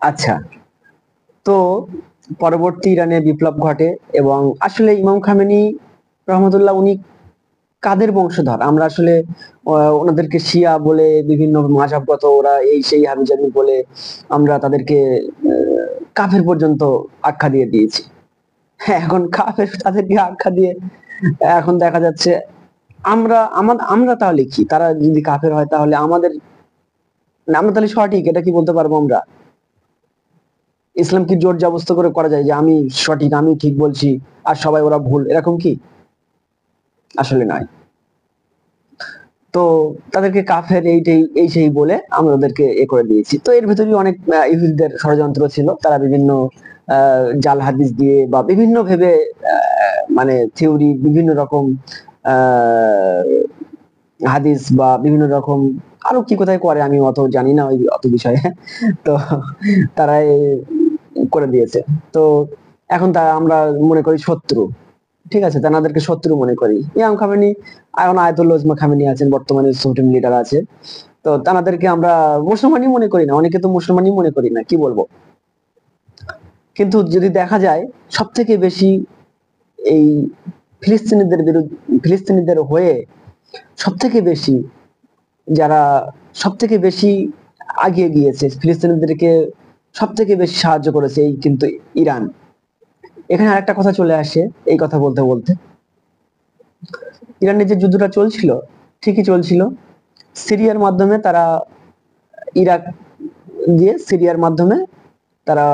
আচ্ছা, তো পরবর্তী ইরানে বিপ্লব ঘটে এবং আসলে ইমাম খামেনি রহমতুল্লাহ উনি কাদের বংশধর? আমরা আসলে ওনাদেরকে শিয়া বলে বিভিন্ন মাঝহাবগত ওরা এই সেই হাবিজাবি বলে আমরা তাদেরকে কাফের পর্যন্ত আখ্যা দিয়ে দিয়েছি। হ্যাঁ, এখন কাফের তাদেরকে আখ্যা দিয়ে এখন দেখা যাচ্ছে আমরা তাহলে কি? তারা যদি কাফের হয় তাহলে আমরা তাহলে সঠিক, এটা কি বলতে পারবো আমরা? ইসলাম কি জোর জবরদস্ত করে করা যায় যে আমি সঠিক, আমি ঠিক বলছি আর সবাই ওরা ভুল, এরকম কি? আসলে নয়। তো তাদেরকে কাফের এই সেই বলে আমরা ওদেরকে করে দিয়েছি। তো এর ভেতরে অনেক ইহুদিদের ষড়যন্ত্র ছিল, তারা বিভিন্ন জাল হাদিস দিয়ে বা বিভিন্ন ভেবে মানে থিওরি বিভিন্ন রকম আহ হাদিস বা বিভিন্ন রকম আরো কি কোথায় করে আমি অত জানি না ওই অত বিষয়ে। তো তারা করে দিয়েছে। তো এখন আমরা মনে করি শত্রু, ঠিক আছে, তাদেরকে শত্রু মনে করি। ইমাম খামেনি, এখন আয়াতুল্লাহ ওজমা খামেনি আছেন, বর্তমানে সুপ্রিম লিডার আছে। তো তাদেরকে আমরা মুসলমানই মনে করি না, অনেকে তো মুসলমানই মনে করি না, কি বলবো। কিন্তু যদি দেখা যায় সব থেকে বেশি এই ফিলিস্তিনিদের বিরুদ্ধে, ফিলিস্তিনিদের হয়ে সব থেকে বেশি যারা সব থেকে বেশি আগিয়ে গিয়েছে, ফিলিস্তিনিদেরকে সব থেকে বেশি সাহায্য করেছে এই কিন্তু ইরান। এখানে আরেকটা কথা চলে আসে এই কথা বলতে বলতে, ইরানের যে যুদ্ধটা চলছিল ঠিকই চলছিল, সিরিয়ার মাধ্যমে তারা ইরাক দিয়ে সিরিয়ার মাধ্যমে তারা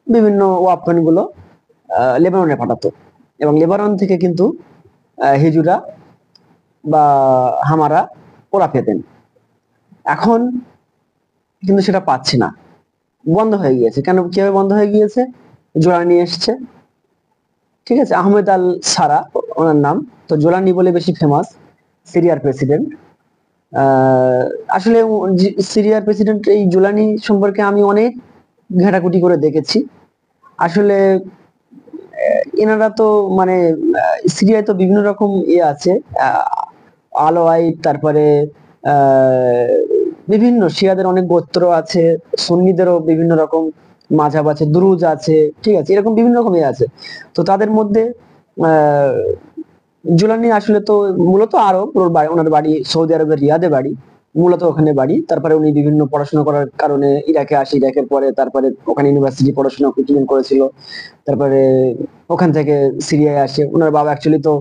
বিভিন্ন ওয়াপেন গুলো লেবাননে পাঠাতো এবং লেবানন থেকে কিন্তু হিজুরা বা হামারা ওরা পেতেন। এখন কিন্তু সেটা পাচ্ছে না, বন্ধ হয়ে গিয়েছে। কেন, কিভাবে বন্ধ হয়ে গিয়েছে? জোলানি এসছে, ঠিক আছে, আহমেদ আল সারা ওনার নাম। তো জোলানি বলে বেশি ফেমাস, সিরিয়ার প্রেসিডেন্ট। আহ আসলে সিরিয়ার প্রেসিডেন্ট এই জুলানি সম্পর্কে আমি অনেক ঘাটাঘুটি করে দেখেছি। আসলে এনারা তো মানে সিরিয়ায় তো বিভিন্ন রকম আছে, আলোয়াইট, তারপরে আহ বিভিন্ন শিয়াদের অনেক গোত্র আছে, সুন্নিদেরও বিভিন্ন রকম মাঝহাব আছে, দুরুজ আছে, ঠিক আছে, এরকম বিভিন্ন রকম আছে। তো তাদের মধ্যে আহ জুলানি আসলে তো মূলত আরব, ওনার বাড়ি সৌদি আরবের রিয়াদে বাড়ি, মূলত ওখানে বাড়ি। তারপরে উনি বিভিন্ন পড়াশোনা করার কারণে ইরাকে আসে, ইরাকের পরে তারপরে ওখানে ইউনিভার্সিটি পড়াশোনা কন্টিনিউ করেছিল। তারপরে ওখান থেকে সিরিয়ায় আসে। ওনার বাবা অ্যাকচুয়ালি তো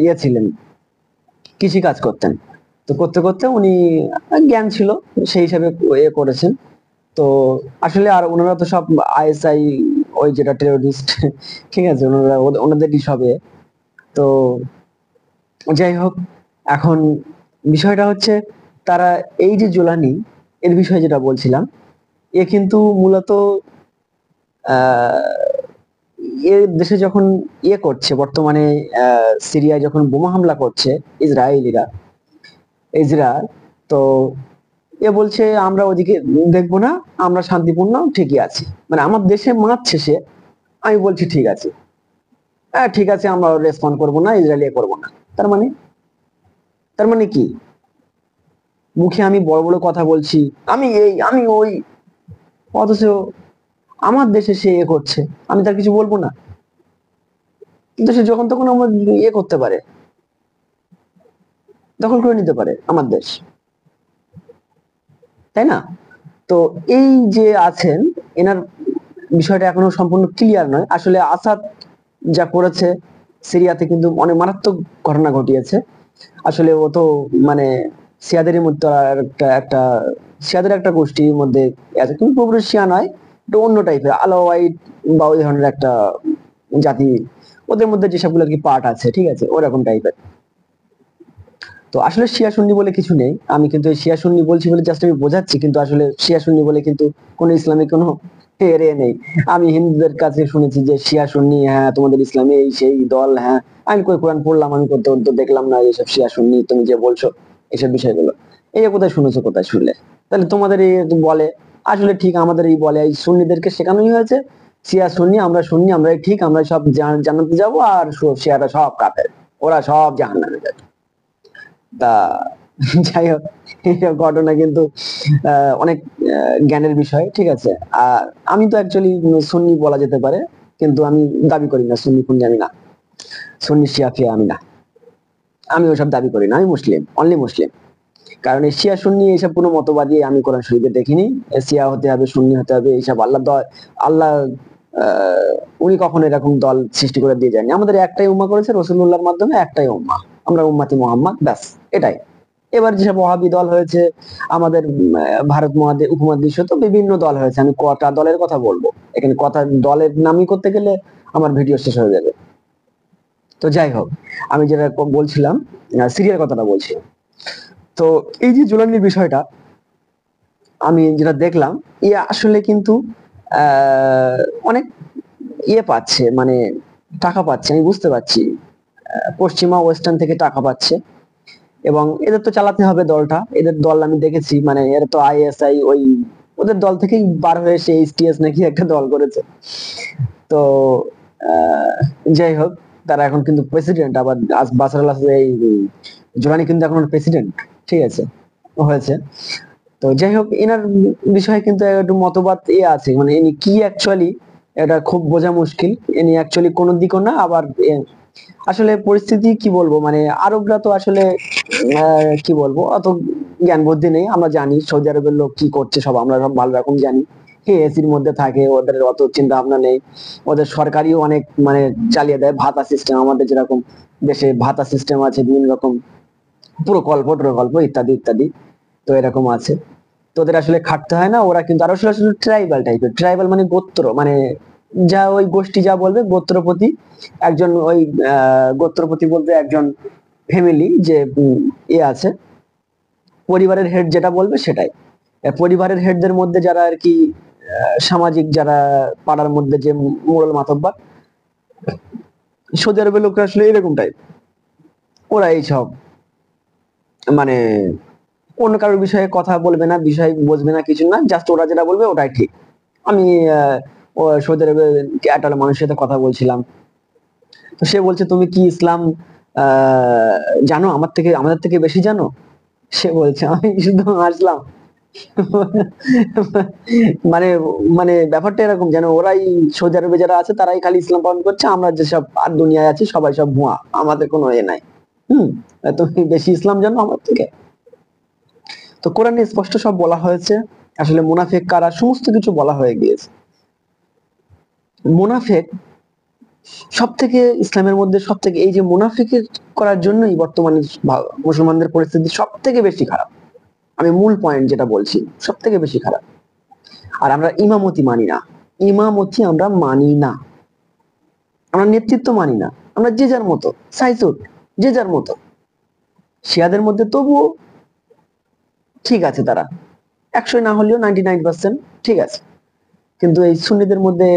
ইয়ে ছিলেন, কৃষি কাজ করতেন। তো করতে করতে উনি জ্ঞান ছিল সেই হিসাবে করেছেন। তো আসলে আর ওনারা তো সব আইএসআই, ওই যেটা টেরোরিস্ট, ঠিক আছে, ওনারা ওনাদেরই সবে। তো যাই হোক, এখন বিষয়টা হচ্ছে তারা এই যে জুলানি এর বিষয়ে যেটা বলছিলাম, এ কিন্তু মূলত আহ এ দেশে যখন করছে বর্তমানে, সিরিয়ায় যখন বোমা হামলা করছে ইসরায়েলিরা, ইসরায়েল, তো এ বলছে আমরা ওদিকে দেখবো না, আমরা শান্তিপূর্ণ ঠিকই আছি, মানে আমার দেশে মারছে সে, আমি বলছি ঠিক আছে, হ্যাঁ ঠিক আছে, আমরা রেসপন্ড করবো না, ইসরায়েল করবো না। তার মানে, তার মানে কি? মুখে আমি বড় বড় কথা বলছি, আমি এই আমি ওই, অথচ আমার দেশে সে করছে, আমি তার কিছু বলবো না? কিন্তু সে যখন তখন আমার করতে পারে, দখল করে নিতে পারে আমার দেশ, তাই না? তো এই যে আছেন, এনার বিষয়টা এখনো সম্পূর্ণ ক্লিয়ার নয়। আসলে আসাদ যা করেছে সিরিয়াতে কিন্তু অনেক মারাত্মক ঘটনা ঘটিয়েছে। আসলে ও তো মানে শিয়াদের মধ্যে একটা একটা শিয়াদের একটা গোষ্ঠীর মধ্যে আছে, কিন্তু পুরোপুরি শিয়া নয়, একটু অন্য টাইপের আলাওয়াইট বা ওই ধরনের একটা জাতি, ওদের মধ্যে যেসবগুলো আর কি পার্ট আছে, ঠিক আছে, ওরকম টাইপের। তো আসলে শিয়া সুন্নি বলে কিছু নেই, আমি কিন্তু এই শিয়া সুন্নি বলছি বলে জাস্ট আমি বোঝাচ্ছি, কিন্তু আসলে শিয়া সুন্নি বলে কিন্তু কোনো ইসলামিক কোনো এরে নেই। আমি হিন্দুদের কাছে শুনেছি যে শিয়া সুন্নি, হ্যাঁ তোমাদের ইসলামে এই সেই দল, হ্যাঁ আমি কই কোরআন পড়লাম, আমি করতে তো দেখলাম না এইসব শিয়া সুন্নি তুমি যে বলছো এইসব বিষয়গুলো, এই কোথায় শুনেছো, কোথায় শুনলে? তাহলে তোমাদের এই বলে, আসলে ঠিক আমাদের এই বলে এই সুন্নিদেরকে শেখানোই হয়েছে, শিয়া সুন্নি, আমরা সুন্নি, আমরাই ঠিক, আমরা সব জান্নাতে যাবো, আর শিয়ারা সব কাফের, ওরা সব জাহান্নামে যাবে। তা যাই হোক, এইসব ঘটনা কিন্তু অনেক জ্ঞানের বিষয়, ঠিক আছে। আর আমি তো অ্যাকচুয়ালি সুন্নি বলা যেতে পারে, কিন্তু আমি দাবি করি না সুন্নি ফুন্নি, আমি না সুন্নি শিয়া ফিয়া, আমি না, আমি ওসব দাবি করি না, আমি মুসলিম, অনলি মুসলিম। কারণ এই শিয়া সুন্নি এইসব কোনো মতবাদী আমি কোরআন শরীফে দেখিনি। শিয়া হতে হবে, সুন্নি হতে হবে, এইসব আল্লাহ উনি কখনো এরকম দল সৃষ্টি করে দিয়ে যায়নি। আমাদের একটাই উম্মাহ করেছে রসুল্লাহর মাধ্যমে, একটাই উম্মাহ, আমরা উম্মাতি মোহাম্মদ, ব্যাস, এটাই। এবার যেসব ওয়াহাবি দল হয়েছে আমাদের ভারত উপমহাদেশে তো বিভিন্ন দল হয়েছে, আমি কটা দলের কথা বলবো এখানে, কথা দলের নামই করতে গেলে আমার ভিডিও শেষ হয়ে যাবে। তো যাই হোক, আমি যেটা বলছিলাম, সিরিয়ার কথাটা বলছি। তো এই যে জুলানির বিষয়টা আমি যেটা দেখলাম, আসলে কিন্তু অনেক পাচ্ছে, মানে টাকা পাচ্ছে, আমি বুঝতে পারছি। পশ্চিমা ওয়েস্টার্ন থেকে টাকা পাচ্ছে, এবং এদের তো চালাতে হবে দলটা, এদের দল আমি দেখেছি, মানে এরা তো আইএসআই ওই ওদের দল থেকেই বার হয়ে সে এইচটিএস নাকি একটা দল করেছে। তো আহ, যাই হোক, তারা এখন কিন্তু প্রেসিডেন্ট, আবার বাশার আল আসাদ, এই জোলানি কিন্তু এখন প্রেসিডেন্ট, ঠিক আছে, হয়েছে। তো যাই হোক, এনার বিষয়ে কিন্তু একটু মতবাদ আছে, মানে ইনি কি অ্যাকচুয়ালি এটা খুব বোঝা মুশকিল। ইনি অ্যাকচুয়ালি কোন দিকও না, আবার আসলে পরিস্থিতি কি বলবো, মানে আরবরা তো আসলে কি বলবো, অত জ্ঞান বুদ্ধি নেই। আমরা জানি সৌদি আরবের লোক কি করছে, সব আমরা সব ভালো রকম জানি। এসির মধ্যে থাকে, ওদের অত চিন্তা ভাবনা নেই। ওদের সরকারিও অনেক মানে চালিয়ে দেয় ভাতা সিস্টেম, আমাদের যেরকম দেশে ভাতা সিস্টেম আছে বিভিন্ন রকম, প্রকল্প প্রকল্প ইত্যাদি ইত্যাদি, তো এরকম আছে। তো ওদের আসলে খাটতে হয় না, ওরা কিন্তু আরো আসলে ট্রাইবাল টাইপের, ট্রাইবাল মানে গোত্র, মানে যা ওই গোষ্ঠী যা বলবে গোত্রপতি, একজন ওই গোত্রপতি বলতে একজন ফ্যামিলি যে আছে, পরিবারের হেড যেটা বলবে সেটাই। পরিবারের হেডদের মধ্যে যারা আর কি সামাজিক, যারা পাড়ার মধ্যে যে মোড়ল মাতব্বর, সৌদি আরবের লোকরা আসলে এরকম টাইপ, ওরা এইসব মানে অন্য কারোর বিষয়ে কথা বলবে না, বিষয় বুঝবে না, কিছু না, জাস্ট ওরা যেটা বলবে ওটাই ঠিক। আমি সৌদি আরবে একটা মানুষের সাথে কথা বলছিলাম, তো সে বলছে তুমি কি ইসলাম আহ জানো, আমাদের থেকে বেশি জানো? সে বলছে, আমি শুধু হাসলাম। মানে মানে ব্যাপারটা এরকম, যেন ওরাই সৌদি আরবে যারা আছে তারাই খালি ইসলাম পালন করছে, আমরা যেসব আর দুনিয়ায় আছি সবাই সব ভুয়া, আমাদের কোনো নাই। হম, তুমি বেশি ইসলাম জানো আমার থেকে। তো কোরআনে স্পষ্ট সব বলা হয়েছে, আসলে মুনাফিক কারা সমস্ত কিছু বলা হয়ে গিয়েছে। মুনাফিক সব থেকে, ইসলামের মধ্যে সব থেকে, এই যে মুনাফিকের করার জন্যই বর্তমানে মুসলমানদের পরিস্থিতি সব থেকে বেশি খারাপ। আমি মূল পয়েন্ট যেটা বলছি, সব থেকে বেশি খারাপ। আর আমরা ইমামতি মানি না, ইমামতি আমরা মানি না, আমরা নেতৃত্ব মানি না, আমরা যে যার মতো সাইসুট, যে যার মতো। শিয়াদের মধ্যে তবুও ঠিক আছে, তারা 100 না হলেও 99% ঠিক আছে, কিন্তু এই সুন্নিদের মধ্যে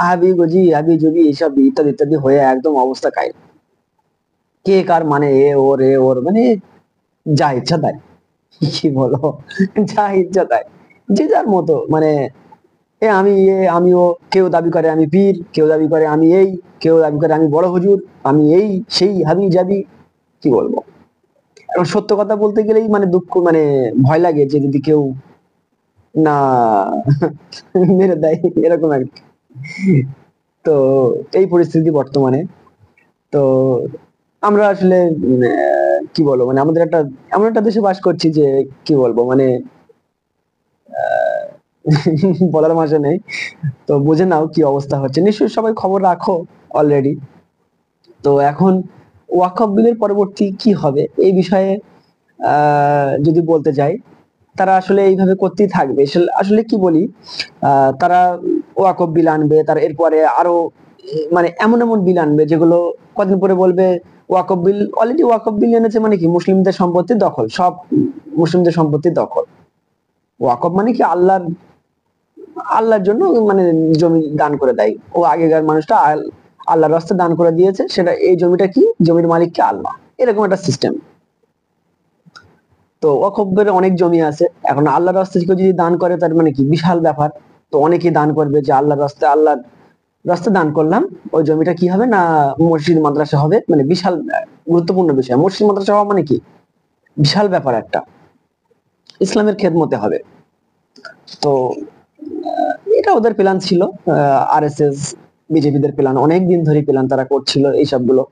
হাবি গজি হাবি জবি এইসব ইত্যাদি ইত্যাদি হয়ে একদম অবস্থা কাহিল। কে কার মানে, এ ওর মানে যা ইচ্ছা তাই, কি বলো, যা ইচ্ছা তাই, যে যার মতো, মানে আমিও, কেউ দাবি করে আমি পীর, কেউ দাবি করে আমি এই, কেউ দাবি করে আমি বড় হুজুর, আমি এই সেই হাবি জাবি, কি বলবো। এখন সত্য কথা বলতে গেলেই মানে দুঃখ, মানে ভয় লাগে যে যদি কেউ না মেরে দেয়, এরকম আর কি। তো এই পরিস্থিতি বর্তমানে। তো আমরা আসলে কি বলবো, মানে আমাদের একটা এমন একটা দেশে বাস করছি যে কি বলবো, মানে বলার ভাষা নেই। তো বুঝে নাও কি অবস্থা হচ্ছে, নিশ্চয়ই সবাই খবর রাখো অলরেডি। তো এখন ওয়াকফ বিলের পরবর্তী কি হবে এই বিষয়ে যদি বলতে যাই, তারা আসলে এইভাবে করতেই থাকবে। আসলে কি বলি, তারা ওয়াকফ বিল আনবে, তার এরপরে আরো মানে এমন এমন বিল আনবে যেগুলো কদিন পরে বলবে ওয়াকফ বিল, অলরেডি ওয়াকফ বিল এনেছে মানে কি মুসলিমদের সম্পত্তির দখল, সব মুসলিমদের সম্পত্তির দখল। ওয়াকফ মানে কি আল্লাহর জন্য মানে জমি দান করে দেয়, ও আগেকার মানুষটা আল্লাহর রাস্তায় দান করে দিয়েছে, সেটা এই জমিটা কি, জমির মালিককে আল্লাহ, এরকম একটা সিস্টেম। তো ওয়াকফের অনেক জমি আছে, এখন আল্লাহর রাস্তায় কেউ যদি দান করে তার মানে কি বিশাল ব্যাপার। তো অনেকেই দান করবে যে আল্লাহর রাস্তায় দান করলাম, ওই জমিটা কি হবে না মসজিদ মাদ্রাসা হবে, মানে বিশাল গুরুত্বপূর্ণ বিষয়। মসজিদ মাদ্রাসা হওয়া মানে কি, বিশাল ব্যাপার একটা, ইসলামের খেদমতে হবে। তো এটা ওদের প্ল্যান ছিল, আরএসএস বিজেপিদের প্ল্যান, অনেক দিন ধরে প্ল্যান তারা করছিল এইসবগুলো।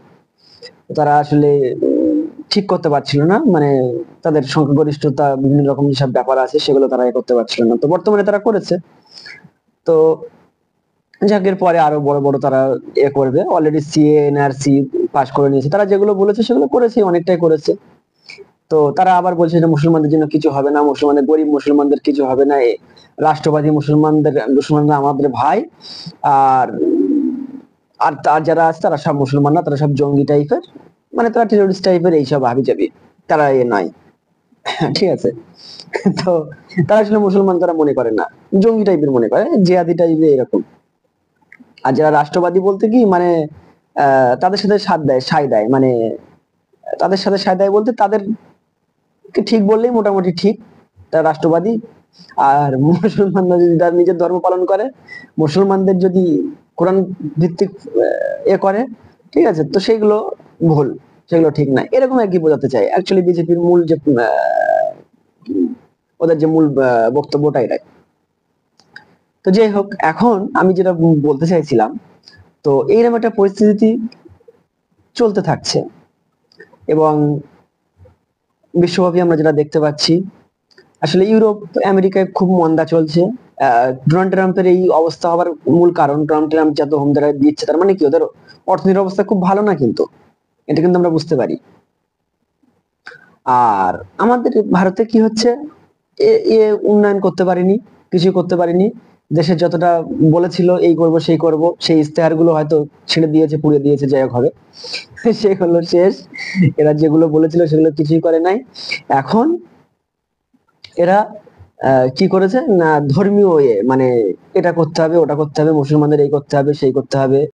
তারা আসলে ঠিক করতে পারছিল না, মানে তাদের সংখ্যাগরিষ্ঠতা বিভিন্ন রকম যেসব ব্যাপার আছে সেগুলো তারা করতে পারছিল না, তো বর্তমানে তারা করেছে। তো যাকের পরে আরো বড় বড় তারা করবে, অলরেডি সিএ এনআরসি পাস করে নিয়েছে, তারা যেগুলো বলেছে সেগুলো করেছে, অনেকটাই করেছে। তো তারা আবার বলছে যে মুসলমানদের জন্য কিছু হবে না, মুসলমানদের, গরিব মুসলমানদের কিছু হবে না, রাষ্ট্রবাদী মুসলমানরা আমাদের ভাই, আর আর তার যারা আছে তারা সব মুসলমান না, তারা সব জঙ্গি টাইপের, মানে তারা টেরোরিস্ট টাইপের, এইসব হাবিজাবি, তারা নয়। ঠিক আছে। তো তারা আসলে মুসলমান তারা মনে করে না, জঙ্গি টাইপের মনে করে, জিহাদি টাইপের এরকম। আর যারা রাষ্ট্রবাদী বলতে কি মানে তাদের সাথে সাই দেয়, মানে তাদের সাথে সায় দেয় বলতে তাদেরকে ঠিক বললেই মোটামুটি ঠিক, তারা রাষ্ট্রবাদী। আর মুসলমানরা যদি তার নিজের ধর্ম পালন করে, মুসলমানদের যদি কোরআন ভিত্তিক করে, ঠিক আছে, তো সেগুলো ভুল, সেগুলো ঠিক না, এরকম আর কি বোঝাতে চাই। অ্যাকচুয়ালি বিজেপির মূল যে ওদের যে মূল বক্তব্যটা এটাই। তো যাই হোক, এখন আমি যেটা বলতে চাইছিলাম, তো এইরকম একটা পরিস্থিতি চলতে থাকছে, এবং বিশ্বব্যাপী আমরা যেটা দেখতে পাচ্ছি, আসলে ইউরোপ আমেরিকায় খুব মন্দা চলছে। ডোনাল্ড ট্রাম্পের এই অবস্থা হওয়ার মূল কারণ, ডোনাল্ড ট্রাম্প যত হুমকি দিচ্ছে, তার মানে কি ওদের অর্থনীতির অবস্থা খুব ভালো না, কিন্তু এটা কিন্তু আমরা বুঝতে পারি। আর আমাদের ভারতে কি হচ্ছে, এ উন্নয়ন করতে পারেনি, কিছু করতে পারেনি। দেশের যতটা বলেছিল এই করব সেই করব, সেই ইস্তেহার গুলো হয়তো ছেড়ে দিয়েছে, পুড়িয়ে দিয়েছে, যাই হোক হবে, সেগুলো শেষ। এরা যেগুলো বলেছিল সেগুলো কিছুই করে নাই। এখন এরা কি করেছে না, ধর্মীয় মানে এটা করতে হবে, ওটা করতে হবে, মুসলমানদের এই করতে হবে, সেই করতে হবে,